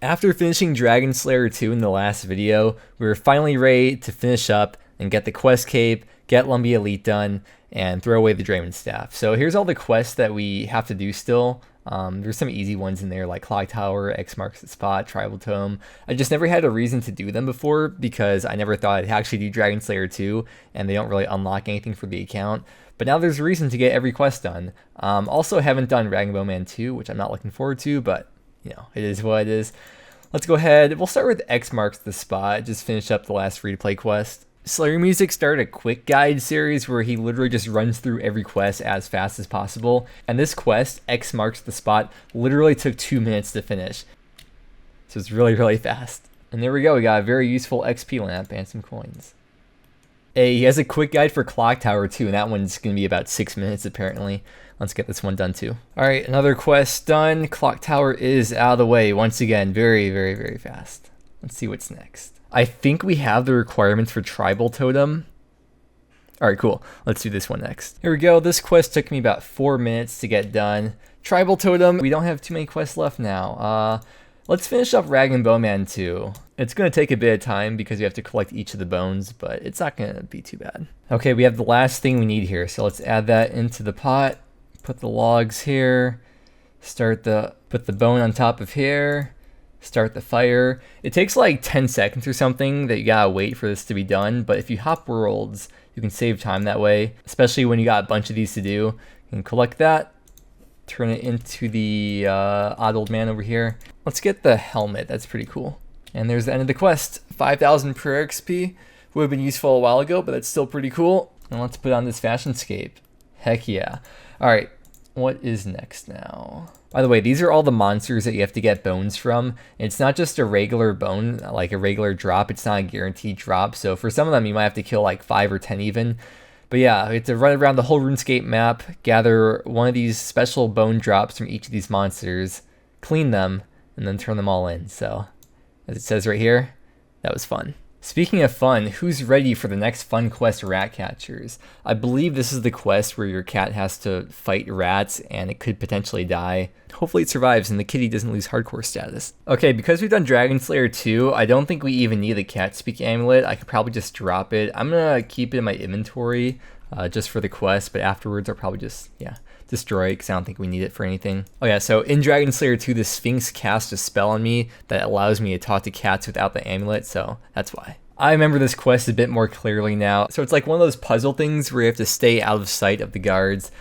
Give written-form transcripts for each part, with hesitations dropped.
After finishing Dragon Slayer 2 in the last video, we were finally ready to finish up and get the quest cape, get Lumbridge Elite done, and throw away the Draymond Staff. So here's all the quests that we have to do still. There's some easy ones in there like Clock Tower, X marks the spot, Tribal Tome. I just never had a reason to do them before because I never thought I'd actually do Dragon Slayer 2 and they don't really unlock anything for the account. But now there's a reason to get every quest done. Also haven't done Dragon Ball Man 2, which I'm not looking forward to, but you know, it is what it is. Let's go ahead. We'll start with X marks the spot. Just finish up the last free-to-play quest. Slayer Music started a quick guide series where he literally just runs through every quest as fast as possible. And this quest, X marks the spot, literally took 2 minutes to finish. So it's really, really fast. And there we go. We got a very useful XP lamp and some coins. He has a quick guide for Clock Tower too, and that one's going to be about 6 minutes apparently. Let's get this one done too. Alright, another quest done. Clock Tower is out of the way. Once again, very, very, very fast. Let's see what's next. I think we have the requirements for Tribal Totem. Alright, cool. Let's do this one next. Here we go. This quest took me about 4 minutes to get done. Tribal Totem, we don't have too many quests left now. Let's finish up Rag and Bowman 2. It's going to take a bit of time because we have to collect each of the bones, but it's not going to be too bad. Okay, we have the last thing we need here, so let's add that into the pot. Put the logs here. Put the bone on top of here. Start the fire. It takes like 10 seconds or something that you gotta wait for this to be done, but if you hop worlds, you can save time that way, especially when you got a bunch of these to do. You can collect that, turn it into the odd old man over here. Let's get the helmet, that's pretty cool. And there's the end of the quest. 5,000 per XP. Would have been useful a while ago, but that's still pretty cool. And let's put on this fashion scape. Heck yeah. Alright, what is next now? By the way, these are all the monsters that you have to get bones from. It's not just a regular bone, like a regular drop. It's not a guaranteed drop. So for some of them, you might have to kill like 5 or 10 even. But yeah, you have to run around the whole RuneScape map, gather one of these special bone drops from each of these monsters, clean them, and then turn them all in. So, as it says right here, that was fun. Speaking of fun, who's ready for the next fun quest, Rat Catchers? I believe this is the quest where your cat has to fight rats and it could potentially die. Hopefully it survives and the kitty doesn't lose hardcore status. Okay, because we've done Dragon Slayer 2, I don't think we even need the cat speak amulet. I could probably just drop it. I'm gonna keep it in my inventory just for the quest, but afterwards I'll probably just, destroy it because I don't think we need it for anything. Oh yeah, so in Dragon Slayer 2, the Sphinx cast a spell on me that allows me to talk to cats without the amulet, so that's why. I remember this quest a bit more clearly now. So it's like one of those puzzle things where you have to stay out of sight of the guards.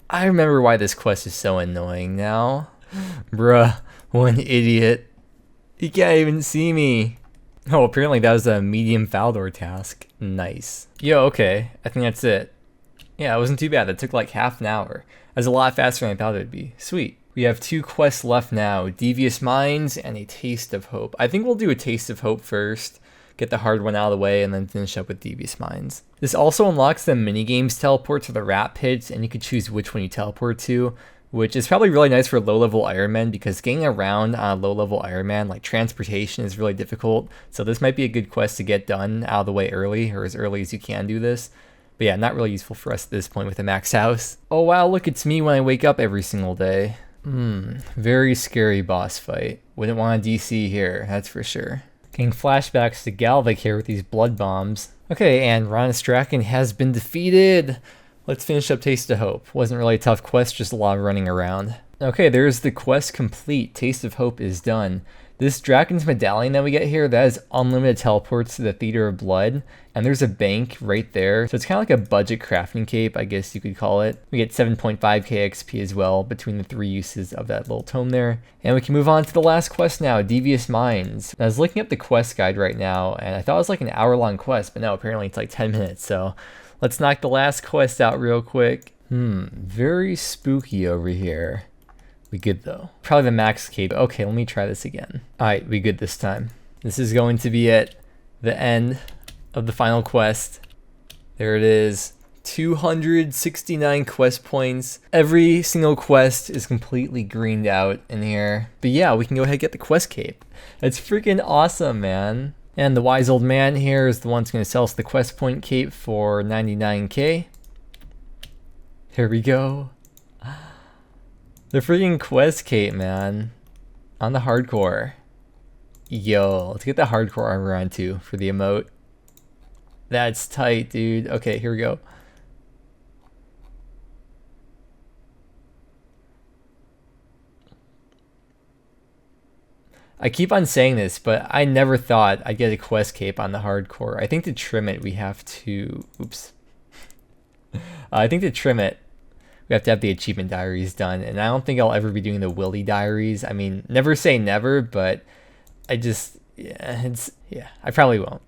I remember why this quest is so annoying now. Bruh, what an idiot. He can't even see me. Oh, apparently that was a medium Falador task. Nice. Yo, okay, I think that's it. Yeah, it wasn't too bad. That took like half an hour. That's a lot faster than I thought it would be. Sweet. We have 2 quests left now. Devious Minds and a Taste of Hope. I think we'll do a Taste of Hope first. Get the hard one out of the way and then finish up with Devious Minds. This also unlocks the minigames teleport to the rat pits and you can choose which one you teleport to, which is probably really nice for low-level Iron Man because getting around on low-level Iron Man, like transportation, is really difficult. So this might be a good quest to get done out of the way early, or as early as you can do this. But yeah, not really useful for us at this point with the max house. Oh wow, look, it's me when I wake up every single day. Very scary boss fight. Wouldn't want a DC here, that's for sure. Getting flashbacks to Galvik here with these blood bombs. Okay, and Ranastraken has been defeated. Let's finish up Taste of Hope. Wasn't really a tough quest, just a lot of running around. Okay, there's the quest complete. Taste of Hope is done. This Dragon's Medallion that we get here, that is unlimited teleports to the Theater of Blood. And there's a bank right there. So it's kind of like a budget crafting cape, I guess you could call it. We get 7.5k XP as well between the 3 uses of that little tome there. And we can move on to the last quest now, Devious Minds. I was looking up the quest guide right now, and I thought it was like an hour-long quest, but no, apparently it's like 10 minutes. So let's knock the last quest out real quick. Very spooky over here. We good though. Probably the max cape. Okay, let me try this again. Alright, we good this time. This is going to be it. The end of the final quest. There it is. 269 quest points. Every single quest is completely greened out in here. But yeah, we can go ahead and get the quest cape. That's freaking awesome, man. And the wise old man here is the one that's going to sell us the quest point cape for 99k. Here we go. The freaking quest cape, man. On the hardcore. Yo, let's get the hardcore armor on too for the emote. That's tight, dude. Okay, here we go. I keep on saying this, but I never thought I'd get a quest cape on the hardcore. I think to trim it, we have to... Oops. I think to trim it, we have to have the achievement diaries done. And I don't think I'll ever be doing the Willy diaries. I mean, never say never, but I just... Yeah, I probably won't.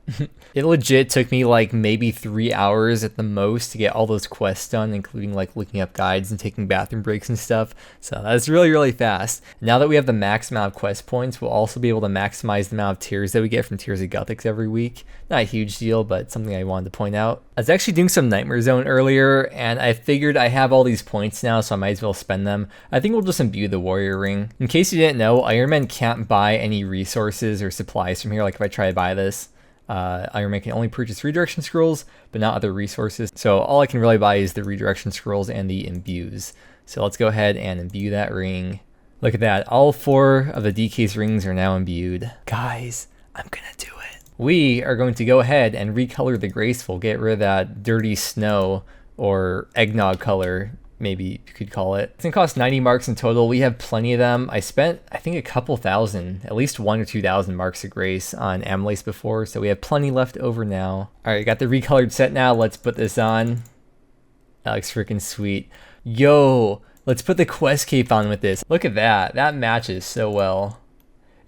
It legit took me like maybe 3 hours at the most to get all those quests done, including like looking up guides and taking bathroom breaks and stuff. So that's really, really fast. Now that we have the max amount of quest points, we'll also be able to maximize the amount of tiers that we get from Tears of Gothics every week. Not a huge deal, but something I wanted to point out. I was actually doing some Nightmare Zone earlier, and I figured I have all these points now, so I might as well spend them. I think we'll just imbue the Warrior Ring. In case you didn't know, Iron Man can't buy any resources or supplies from here, like if I try to buy this. Iron Man can only purchase redirection scrolls, but not other resources. So all I can really buy is the redirection scrolls and the imbues. So let's go ahead and imbue that ring. Look at that. All 4 of the DK's rings are now imbued. Guys, I'm gonna do it. We are going to go ahead and recolor the Graceful, get rid of that dirty snow or eggnog color, maybe you could call it. It's gonna cost 90 marks in total. We have plenty of them. I spent, I think, a couple thousand, at least 1,000 or 2,000 marks of grace on Amylase before, so we have plenty left over now. All right, got the recolored set now. Let's put this on. That looks freaking sweet. Yo, let's put the quest cape on with this. Look at that. That matches so well.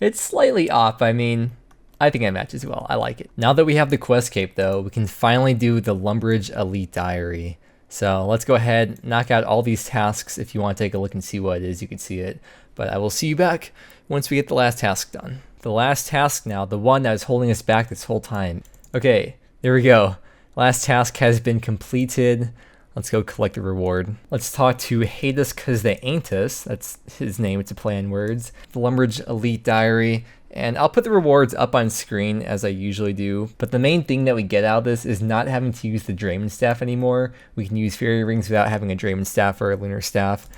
It's slightly off. I mean, I think it matches well. I like it. Now that we have the quest cape, though, we can finally do the Lumbridge Elite Diary. So let's go ahead, knock out all these tasks. If you want to take a look and see what it is, you can see it. But I will see you back once we get the last task done. The last task now, the one that was holding us back this whole time. Okay, there we go. Last task has been completed. Let's go collect the reward. Let's talk to Hate Us Cause They Ain't Us. That's his name, it's a play on words. The Lumbridge Elite Diary. And I'll put the rewards up on screen as I usually do, but the main thing that we get out of this is not having to use the Draymond Staff anymore. We can use Fairy Rings without having a Draymond Staff or a Lunar Staff.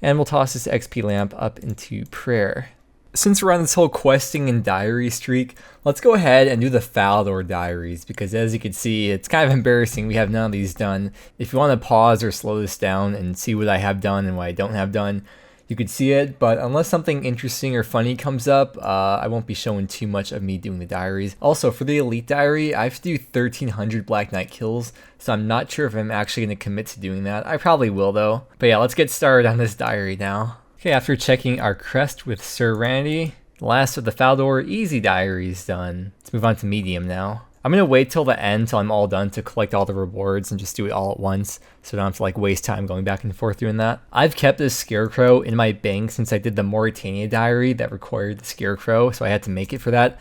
And we'll toss this XP lamp up into prayer. Since we're on this whole questing and diary streak, let's go ahead and do the Falador Diaries, because as you can see, it's kind of embarrassing we have none of these done. If you want to pause or slow this down and see what I have done and what I don't have done, you could see it, but unless something interesting or funny comes up, I won't be showing too much of me doing the diaries. Also, for the Elite Diary, I have to do 1,300 Black Knight kills, so I'm not sure if I'm actually going to commit to doing that. I probably will, though. But yeah, let's get started on this diary now. Okay, after checking our crest with Sir Randy, the last of the Falador Easy Diaries done. Let's move on to Medium now. I'm going to wait till the end, till I'm all done, to collect all the rewards and just do it all at once, so I don't have to like waste time going back and forth doing that. I've kept this Scarecrow in my bank since I did the Mauritania diary that required the Scarecrow, so I had to make it for that.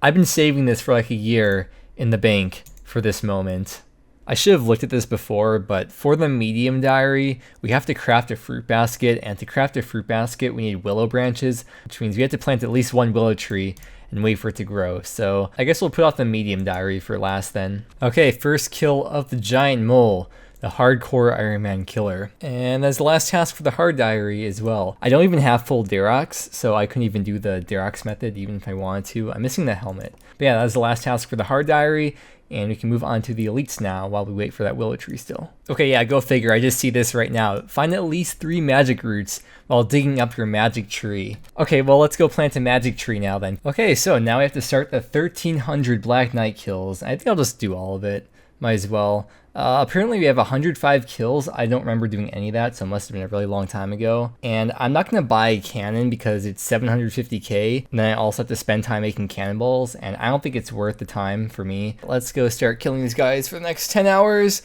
I've been saving this for like a year in the bank for this moment. I should have looked at this before, but for the medium diary, we have to craft a fruit basket, and to craft a fruit basket, we need willow branches, which means we have to plant at least one willow tree and wait for it to grow. So I guess we'll put off the medium diary for last then. Okay, first kill of the giant mole, the hardcore Iron Man killer. And that's the last task for the hard diary as well. I don't even have full Darox, so I couldn't even do the Darox method even if I wanted to. I'm missing the helmet. But yeah, that's the last task for the hard diary. And we can move on to the elites now while we wait for that willow tree still. Okay, yeah, go figure. I just see this right now. Find at least 3 magic roots while digging up your magic tree. Okay, well, let's go plant a magic tree now then. Okay, so now we have to start the 1,300 Black Knight kills. I think I'll just do all of it. Might as well. Apparently we have 105 kills. I don't remember doing any of that, so it must have been a really long time ago. And I'm not going to buy a cannon because it's 750k. And then I also have to spend time making cannonballs, and I don't think it's worth the time for me. Let's go start killing these guys for the next 10 hours.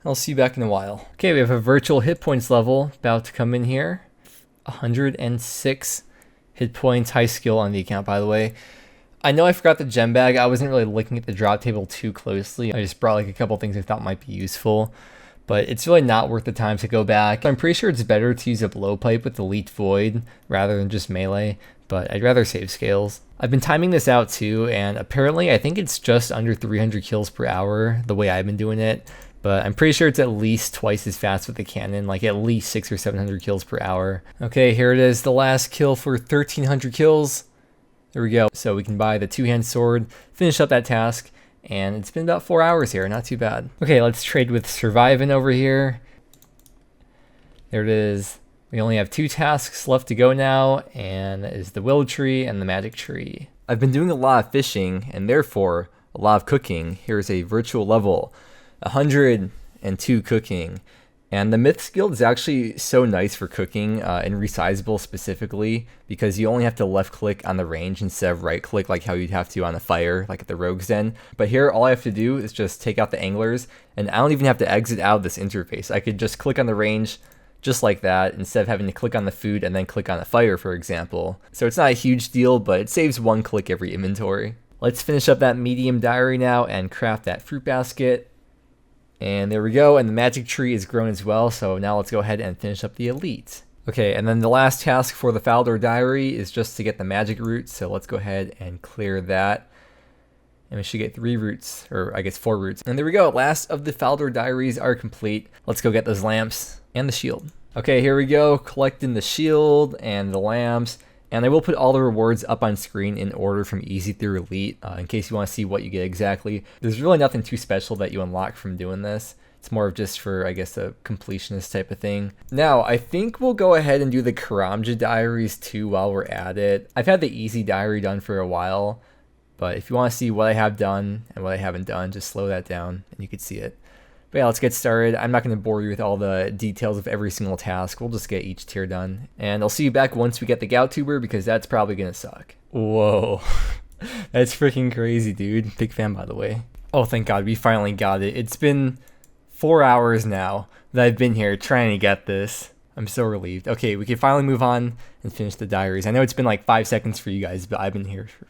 I'll see you back in a while. Okay, we have a virtual hit points level about to come in here. 106 hit points, high skill on the account, by the way. I know I forgot the gem bag. I wasn't really looking at the drop table too closely. I just brought like a couple things I thought might be useful, but it's really not worth the time to go back. I'm pretty sure it's better to use a blowpipe with Elite Void rather than just melee, but I'd rather save scales. I've been timing this out too, and apparently I think it's just under 300 kills per hour the way I've been doing it, but I'm pretty sure it's at least twice as fast with the cannon, like at least 600 or 700 kills per hour. Okay, here it is, the last kill for 1,300 kills. There we go. So we can buy the two-hand sword, finish up that task, and it's been about 4 hours here, not too bad. Okay, let's trade with Survivin' over here. There it is. We only have 2 tasks left to go now, and that is the Willow Tree and the Magic Tree. I've been doing a lot of fishing, and therefore a lot of cooking. Here's a virtual level, 102 cooking. And the Myths Guild is actually so nice for cooking, and resizable specifically, because you only have to left click on the range instead of right click like how you'd have to on a fire, like at the Rogue's Den. But here all I have to do is just take out the anglers, and I don't even have to exit out of this interface. I could just click on the range just like that, instead of having to click on the food and then click on the fire, for example. So it's not a huge deal, but it saves 1 click every inventory. Let's finish up that medium diary now and craft that fruit basket. And there we go, and the magic tree is grown as well, so now let's go ahead and finish up the elite. Okay, and then the last task for the Falador Diary is just to get the magic roots, so let's go ahead and clear that. And we should get 3 roots, or I guess 4 roots. And there we go, last of the Falador Diaries are complete. Let's go get those lamps and the shield. Okay, here we go, collecting the shield and the lamps. And I will put all the rewards up on screen in order from easy through elite, in case you want to see what you get exactly. There's really nothing too special that you unlock from doing this. It's more of just for, I guess, a completionist type of thing. Now, I think we'll go ahead and do the Karanji Diaries too while we're at it. I've had the easy diary done for a while, but if you want to see what I have done and what I haven't done, just slow that down and you can see it. But yeah, let's get started. I'm not going to bore you with all the details of every single task. We'll just get each tier done. And I'll see you back once we get the Gout Tuber, because that's probably going to suck. Whoa. That's freaking crazy, dude. Big fan, by the way. Oh, thank God. We finally got it. It's been 4 hours now that I've been here trying to get this. I'm so relieved. Okay, we can finally move on and finish the diaries. I know it's been like 5 seconds for you guys, but I've been here for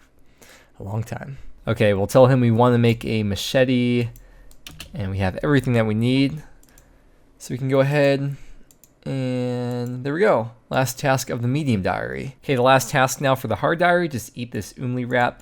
a long time. Okay, we'll tell him we want to make a machete. And we have everything that we need, so we can go ahead and there we go. Last task of the medium diary. Okay, the last task now for the hard diary, just eat this Umli wrap.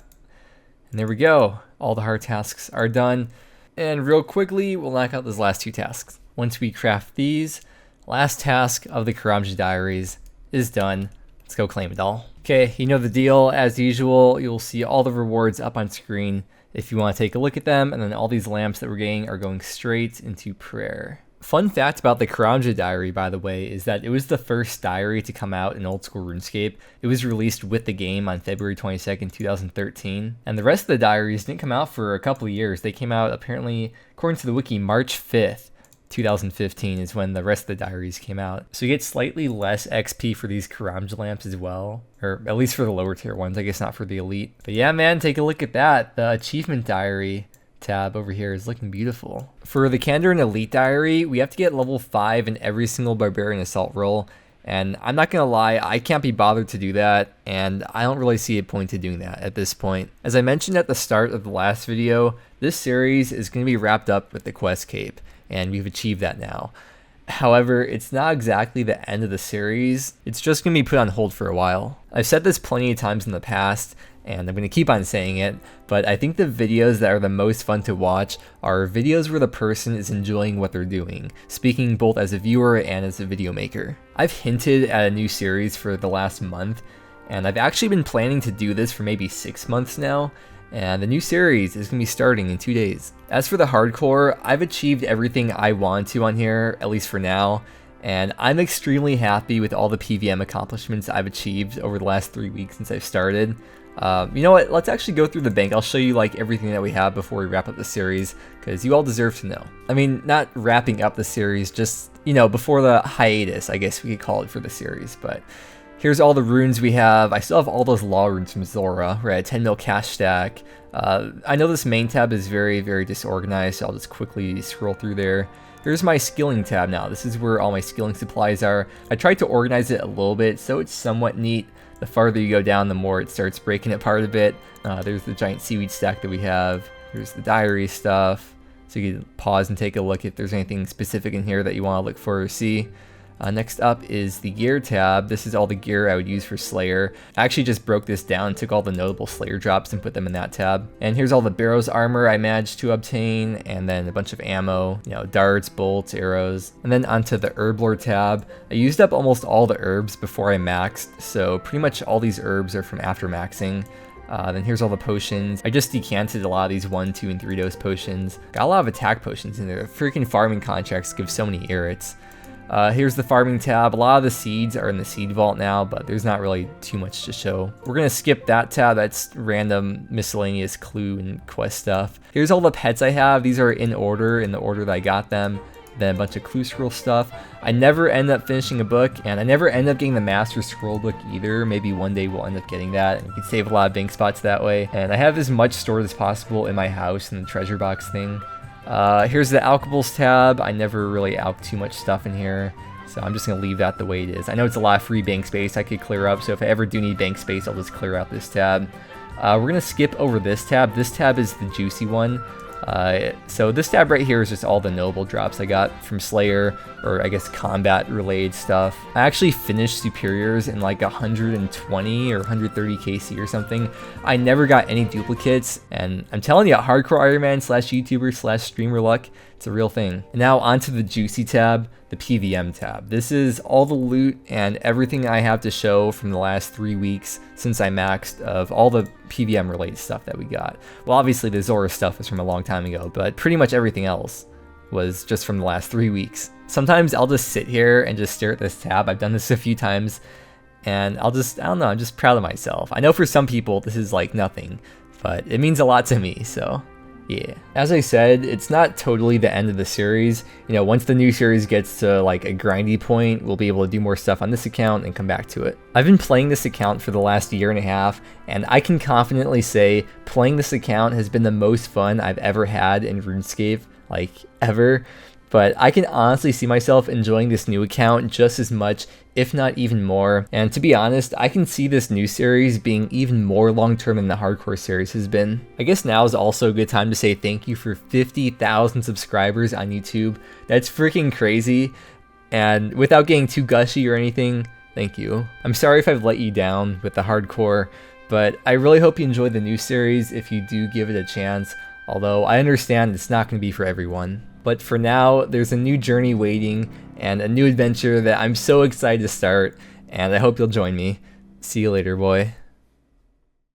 And there we go. All the hard tasks are done. And real quickly, we'll knock out those last 2 tasks. Once we craft these, last task of the Karanji Diaries is done. Let's go claim it all. Okay, you know the deal. As usual, you'll see all the rewards up on screen if you want to take a look at them, and then all these lamps that we're getting are going straight into prayer. Fun fact about the Karanji Diary, by the way, is that it was the first diary to come out in Old School Runescape. It was released with the game on February 22nd, 2013. And the rest of the diaries didn't come out for a couple of years. They came out, apparently, according to the wiki, March 5th. 2015 is when the rest of the diaries came out. So you get slightly less XP for these Karanji lamps as well, or at least for the lower tier ones, I guess not for the elite. But yeah, man, take a look at that. The achievement diary tab over here is looking beautiful. For the Kandarin elite diary, we have to get level 5 in every single barbarian assault roll. And I'm not gonna lie, I can't be bothered to do that, and I don't really see a point to doing that at this point. As I mentioned at the start of the last video, this series is gonna be wrapped up with the quest cape, and we've achieved that now. However, it's not exactly the end of the series. It's just going to be put on hold for a while. I've said this plenty of times in the past, and I'm going to keep on saying it, but I think the videos that are the most fun to watch are videos where the person is enjoying what they're doing, speaking both as a viewer and as a video maker. I've hinted at a new series for the last month, and I've actually been planning to do this for maybe 6 months now, and the new series is going to be starting in 2 days. As for the hardcore, I've achieved everything I want to on here, at least for now, and I'm extremely happy with all the PVM accomplishments I've achieved over the last 3 weeks since I've started. You know what, let's actually go through the bank. I'll show you like everything that we have before we wrap up the series, because you all deserve to know. I mean, not wrapping up the series, just, you know, before the hiatus, I guess we could call it, for the series, but here's all the runes we have. I still have all those law runes from Zora. We're at a 10 mil cash stack. I know this main tab is very, very disorganized, so I'll just quickly scroll through there. Here's my skilling tab now. This is where all my skilling supplies are. I tried to organize it a little bit, so it's somewhat neat. The farther you go down, the more it starts breaking apart a bit. There's the giant seaweed stack that we have. Here's the diary stuff. So you can pause and take a look if there's anything specific in here that you want to look for or see. Next up is the gear tab. This is all the gear I would use for Slayer. I actually just broke this down, took all the notable Slayer drops and put them in that tab. And here's all the Barrows armor I managed to obtain, and then a bunch of ammo, you know, darts, bolts, arrows. And then onto the Herblore tab. I used up almost all the herbs before I maxed, so pretty much all these herbs are from after maxing. Then here's all the potions. I just decanted a lot of these 1, 2, and 3 dose potions. Got a lot of attack potions in there. Freaking farming contracts give so many irrits. Here's the farming tab. A lot of the seeds are in the seed vault now, but there's not really too much to show. We're gonna skip that tab. That's random miscellaneous clue and quest stuff. Here's all the pets I have. These are in order, in the order that I got them. Then a bunch of clue scroll stuff. I never end up finishing a book, and I never end up getting the Master Scroll book either. Maybe one day we'll end up getting that, and you can save a lot of bank spots that way. And I have as much stored as possible in my house in the treasure box thing. Here's the alkables tab. I never really alk too much stuff in here, so I'm just gonna leave that the way it is. I know it's a lot of free bank space I could clear up, so if I ever do need bank space, I'll just clear out this tab. We're gonna skip over this tab. This tab is the juicy one. So this tab right here is just all the noble drops I got from Slayer, or I guess combat related stuff. I actually finished superiors in like 120 or 130 KC or something. I never got any duplicates, and I'm telling you, hardcore Iron Man / YouTuber / streamer luck, it's a real thing. And now onto the juicy tab, the Pbm tab. This is all the loot and everything I have to show from the last 3 weeks since I maxed of all the Pbm related stuff that we got. Well, obviously the Zora stuff was from a long time ago, but pretty much everything else was just from the last 3 weeks. Sometimes I'll just sit here and just stare at this tab. I've done this a few times, and I don't know, I'm just proud of myself. I know for some people this is like nothing, but it means a lot to me, so yeah. As I said, it's not totally the end of the series. You know, once the new series gets to like a grindy point, we'll be able to do more stuff on this account and come back to it. I've been playing this account for the last 1.5 years, and I can confidently say playing this account has been the most fun I've ever had in RuneScape, like ever. But I can honestly see myself enjoying this new account just as much, if not even more. And to be honest, I can see this new series being even more long-term than the hardcore series has been. I guess now is also a good time to say thank you for 50,000 subscribers on YouTube. That's freaking crazy. And without getting too gushy or anything, thank you. I'm sorry if I've let you down with the hardcore, but I really hope you enjoy the new series if you do give it a chance. Although I understand it's not going to be for everyone. But for now, there's a new journey waiting and a new adventure that I'm so excited to start, and I hope you'll join me. See you later, boy.